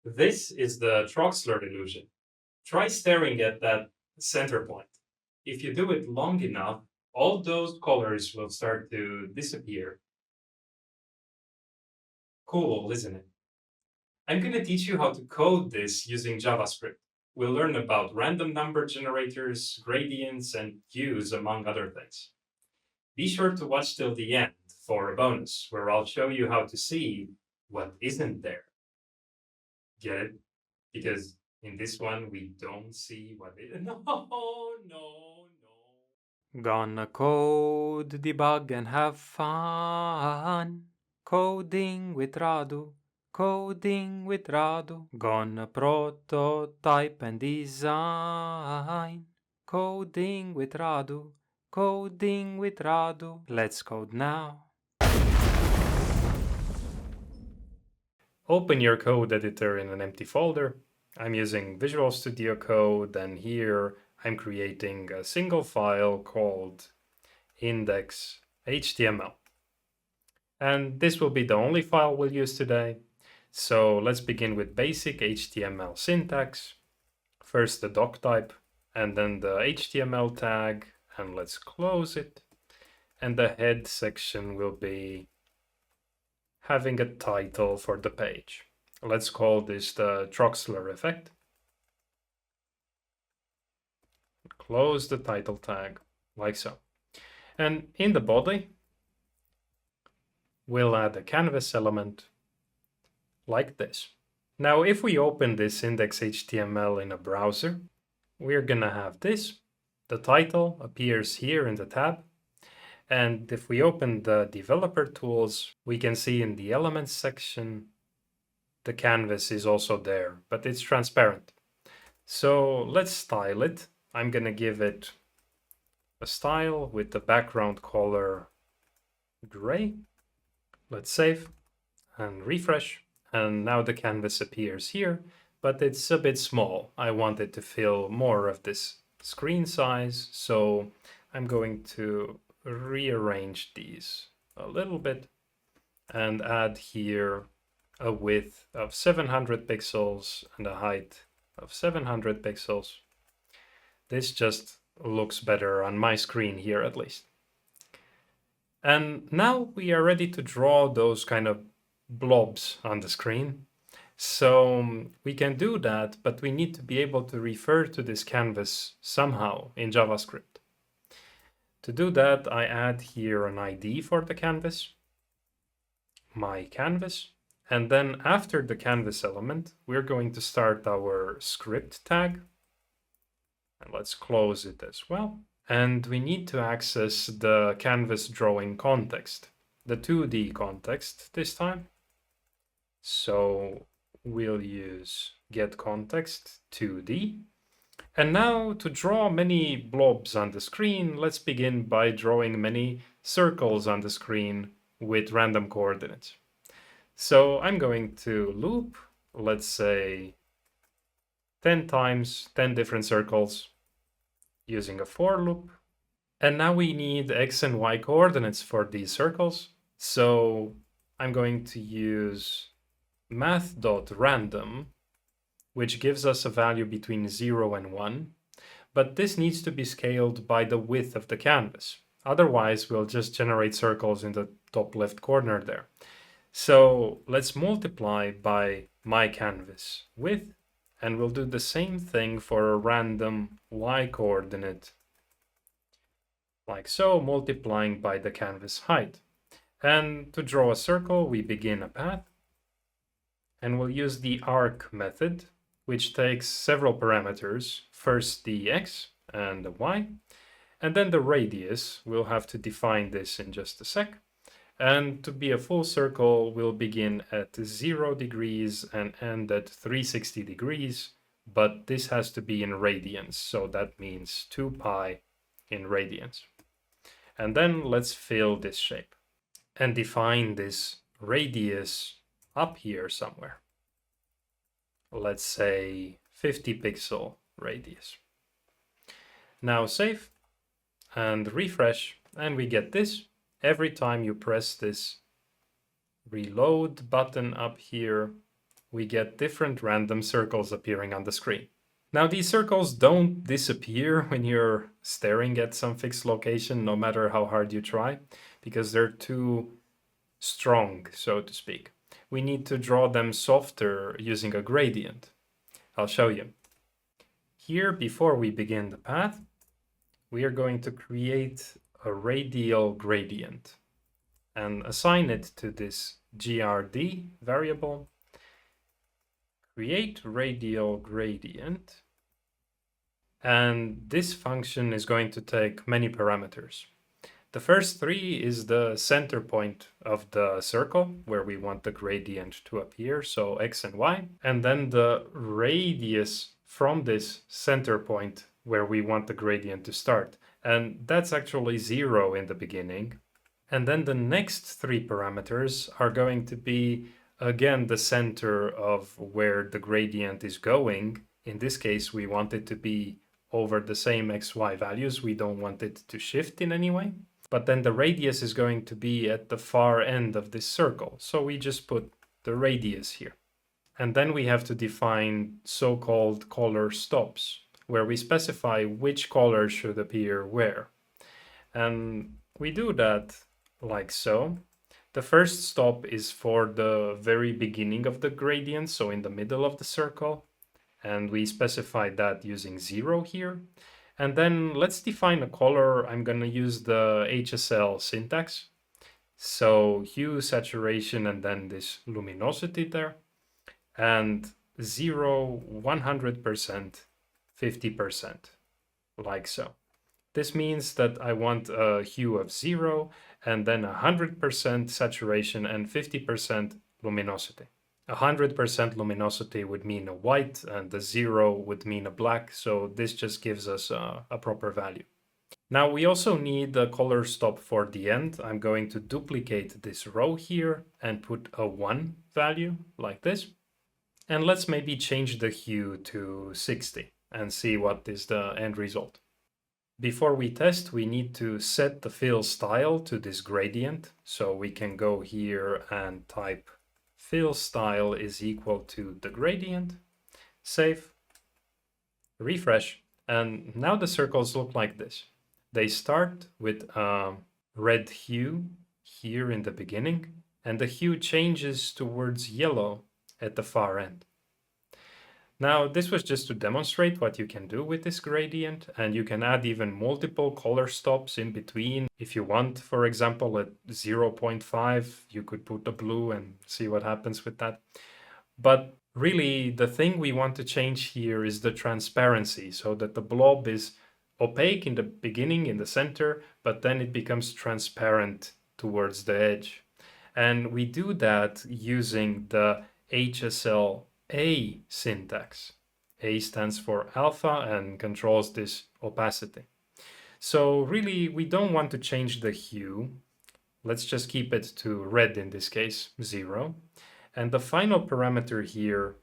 This is the Troxler illusion. Try staring at that center point. If you do it long enough, all those colors will start to disappear. Cool, isn't it? I'm going to teach you how to code this using JavaScript. We'll learn about random number generators, gradients, and hues, among other things. Be sure to watch till the end for a bonus, where I'll show you how to see what isn't there. Get it? Because in this one, we don't see what it. No, no, no. Gonna code, debug, and have fun. Coding with Radu. Coding with Radu. Gonna prototype and design. Coding with Radu. Coding with Radu. Let's code now. Open your code editor in an empty folder. I'm using Visual Studio Code, and here I'm creating a single file called index.html. And this will be the only file we'll use today. So let's begin with basic HTML syntax. First the doc type, and then the HTML tag, and let's close it. And the head section will be having a title for the page. Let's call this the Troxler effect. Close the title tag, like so. And in the body, we'll add a canvas element, like this. Now, if we open this index.html in a browser, we're gonna have this. The title appears here in the tab. And if we open the developer tools, we can see in the elements section, the canvas is also there, but it's transparent. So let's style it. I'm gonna give it a style with the background color gray. Let's save and refresh. And now the canvas appears here, but it's a bit small. I want it to fill more of this screen size. So I'm going to rearrange these a little bit and add here a width of 700 pixels and a height of 700 pixels. This just looks better on my screen here, at least. And now we are ready to draw those kind of blobs on the screen. So we can do that, but we need to be able to refer to this canvas somehow in JavaScript. To do that, I add here an ID for the canvas, my canvas, and then after the canvas element, we're going to start our script tag. And let's close it as well. And we need to access the canvas drawing context, the 2D context this time. So we'll use getContext 2D. And now to draw many blobs on the screen, let's begin by drawing many circles on the screen with random coordinates. So I'm going to loop, let's say 10 times 10 different circles using a for loop. And now we need X and Y coordinates for these circles. So I'm going to use math.random, which gives us a value between 0 and 1, but this needs to be scaled by the width of the canvas. Otherwise, we'll just generate circles in the top left corner there. So let's multiply by my canvas width, and we'll do the same thing for a random y coordinate, like so, multiplying by the canvas height. And to draw a circle, we begin a path, and we'll use the arc method, which takes several parameters, first the x and the y, and then the radius. We'll have to define this in just a sec. And to be a full circle, we'll begin at 0 degrees and end at 360 degrees, but this has to be in radians, so that means 2 pi in radians. And then let's fill this shape and define this radius up here somewhere. Let's say 50 pixel radius. Now save and refresh, and we get this. Every time you press this reload button up here, we get different random circles appearing on the screen. Now these circles don't disappear when you're staring at some fixed location, no matter how hard you try, because they're too strong, so to speak. We need to draw them softer using a gradient. I'll show you. Here, before we begin the path, we are going to create a radial gradient and assign it to this grd variable. Create radial gradient. And this function is going to take many parameters. The first three is the center point of the circle where we want the gradient to appear, so x and y, and then the radius from this center point where we want the gradient to start. And that's actually 0 in the beginning. And then the next three parameters are going to be, again, the center of where the gradient is going. In this case, we want it to be over the same xy values. We don't want it to shift in any way. But then the radius is going to be at the far end of this circle. So we just put the radius here. And then we have to define so-called color stops, where we specify which color should appear where. And we do that like so. The first stop is for the very beginning of the gradient, so in the middle of the circle. And we specify that using 0 here. And then let's define a color. I'm going to use the HSL syntax. So hue, saturation, and then this luminosity there. And 0, 100%, 50%, like so. This means that I want a hue of 0 and then 100% saturation and 50% luminosity. 100% luminosity would mean a white and the 0 would mean a black, so this just gives us a proper value. Now we also need a color stop for the end. I'm going to duplicate this row here and put a 1 value like this. And let's maybe change the hue to 60 and see what is the end result. Before we test, we need to set the fill style to this gradient. So we can go here and type fill style is equal to the gradient, save, refresh, and now the circles look like this. They start with a red hue here in the beginning, and the hue changes towards yellow at the far end. Now, this was just to demonstrate what you can do with this gradient, and you can add even multiple color stops in between. If you want, for example, at 0.5, you could put a blue and see what happens with that. But really, the thing we want to change here is the transparency, so that the blob is opaque in the beginning, in the center, but then it becomes transparent towards the edge. And we do that using the HSL-A syntax. A stands for alpha and controls this opacity. So really, we don't want to change the hue. Let's just keep it to red in this case, 0. And the final parameter here,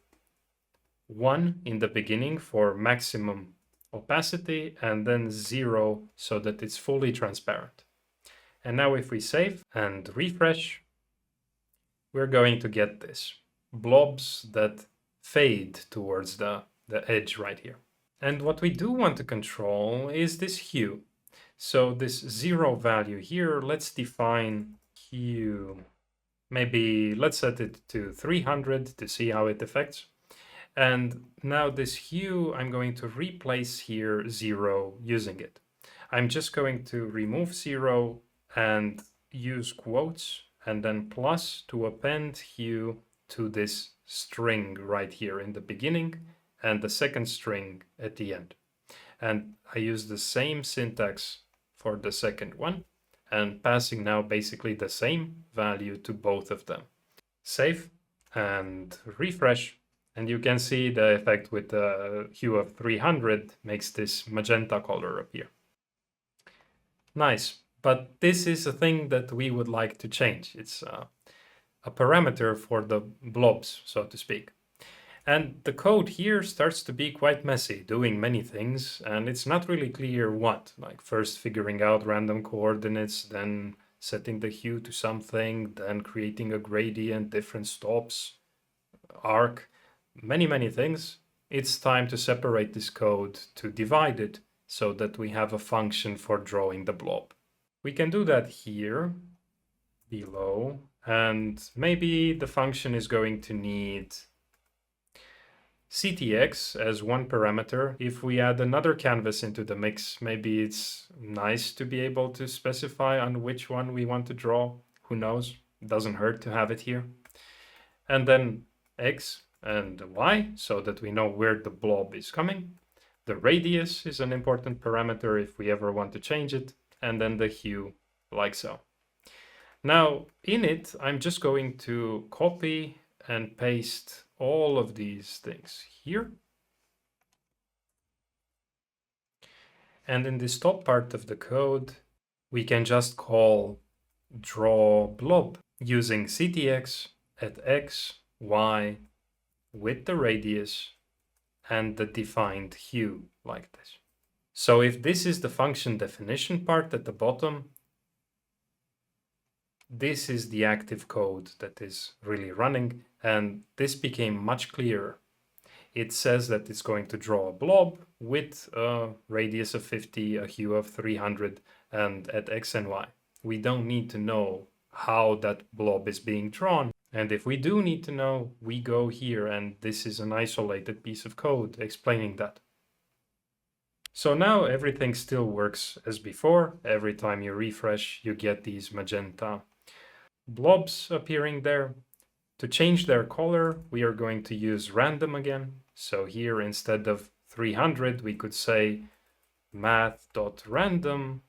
1 in the beginning for maximum opacity, and then 0 so that it's fully transparent. And now if we save and refresh, we're going to get this. Blobs that fade towards the edge right here. And what we do want to control is this hue. So this 0 value here, let's define hue. Maybe let's set it to 300 to see how it affects. And now this hue, I'm going to replace here 0 using it. I'm just going to remove 0 and use quotes and then plus to append hue to this string right here in the beginning and the second string at the end. And I use the same syntax for the second one and passing now basically the same value to both of them. Save and refresh, and you can see the effect with the hue of 300 makes this magenta color appear. Nice, but this is a thing that we would like to change. It's a parameter for the blobs, so to speak. And the code here starts to be quite messy, doing many things, and it's not really clear what, like first figuring out random coordinates, then setting the hue to something, then creating a gradient, different stops, arc, many things. It's time to separate this code to divide it so that we have a function for drawing the blob. We can do that here below, and maybe the function is going to need ctx as one parameter. If we add another canvas into the mix, maybe it's nice to be able to specify on which one we want to draw. Who knows? It doesn't hurt to have it here. And then x and y, so that we know where the blob is coming. The radius is an important parameter if we ever want to change it. And then the hue, like so. Now, in it, I'm just going to copy and paste all of these things here. And in this top part of the code, we can just call draw blob using ctx at x, y, with the radius and the defined hue like this. So if this is the function definition part at the bottom, this is the active code that is really running, and this became much clearer. It says that it's going to draw a blob with a radius of 50, a hue of 300, and at x and y. We don't need to know how that blob is being drawn. And if we do need to know, we go here, and this is an isolated piece of code explaining that. So now everything still works as before. Every time you refresh, you get these magenta blobs appearing there. To change their color, we are going to use random again. So here, instead of 300, we could say math.random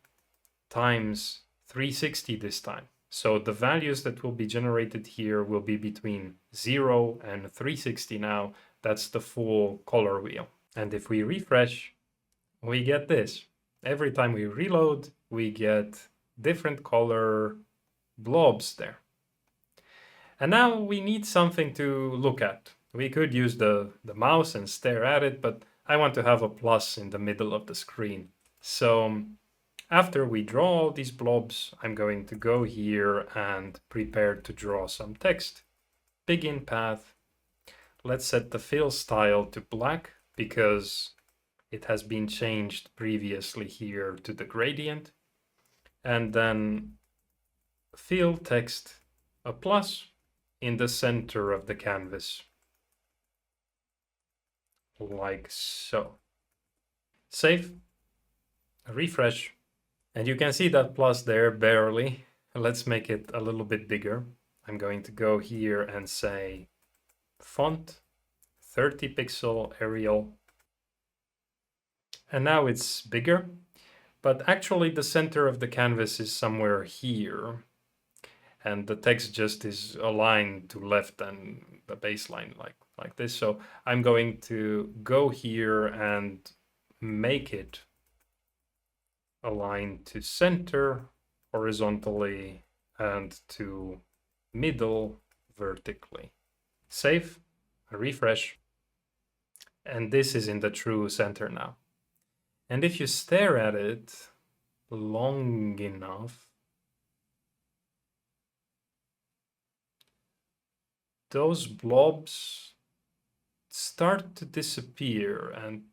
times 360 this time. So the values that will be generated here will be between 0 and 360 now. That's the full color wheel. And if we refresh, we get this. Every time we reload, we get different color blobs there. And now we need something to look at. We could use the mouse and stare at it, but I want to have a plus in the middle of the screen. So after we draw all these blobs, I'm going to go here and prepare to draw some text. Begin path. Let's set the fill style to black because it has been changed previously here to the gradient. And then fill text a plus in the center of the canvas, like so. Save, refresh, and you can see that plus there barely. Let's make it a little bit bigger. I'm going to go here and say font 30 pixel Arial. And now it's bigger, but actually the center of the canvas is somewhere here. And the text just is aligned to left and the baseline like this. So I'm going to go here and make it align to center horizontally and to middle vertically. Save, refresh, and this is in the true center now. And if you stare at it long enough, those blobs start to disappear, and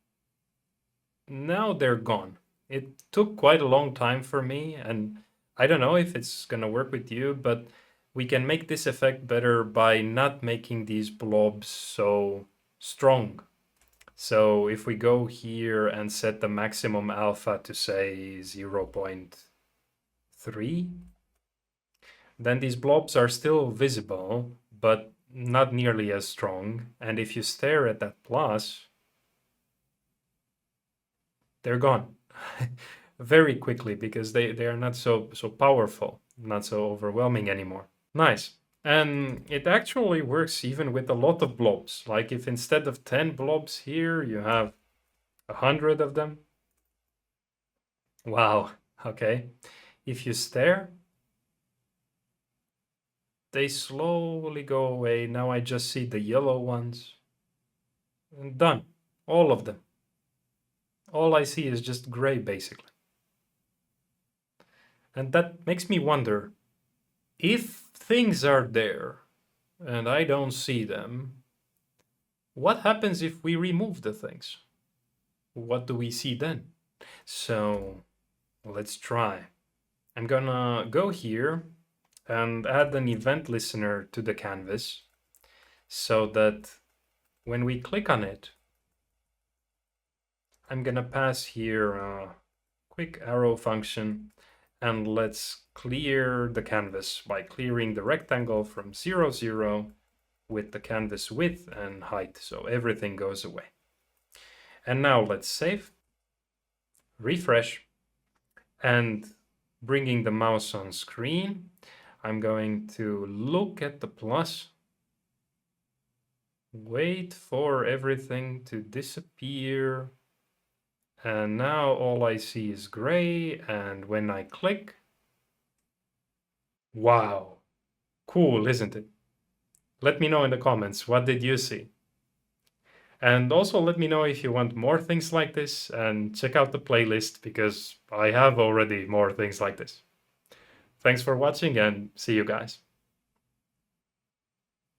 now they're gone. It took quite a long time for me, and I don't know if it's gonna work with you, but we can make this effect better by not making these blobs so strong. So if we go here and set the maximum alpha to say 0.3, then these blobs are still visible, but not nearly as strong. And if you stare at that plus, they're gone very quickly because they are not so powerful, not so overwhelming anymore. Nice. And it actually works even with a lot of blobs. Like if instead of 10 blobs here, you have 100 of them. Wow, okay. If you stare, they slowly go away. Now I just see the yellow ones. And done. All of them. All I see is just gray, basically. And that makes me wonder, if things are there and I don't see them, what happens if we remove the things? What do we see then? So let's try. I'm gonna go here and add an event listener to the canvas so that when we click on it, I'm gonna pass here a quick arrow function, and let's clear the canvas by clearing the rectangle from 0, 0 with the canvas width and height, so everything goes away. And now let's save, refresh, and bringing the mouse on screen, I'm going to look at the plus, wait for everything to disappear, and now all I see is gray, and when I click, wow, cool, isn't it? Let me know in the comments, what did you see? And also let me know if you want more things like this, and check out the playlist because I have already more things like this. Thanks for watching and see you guys.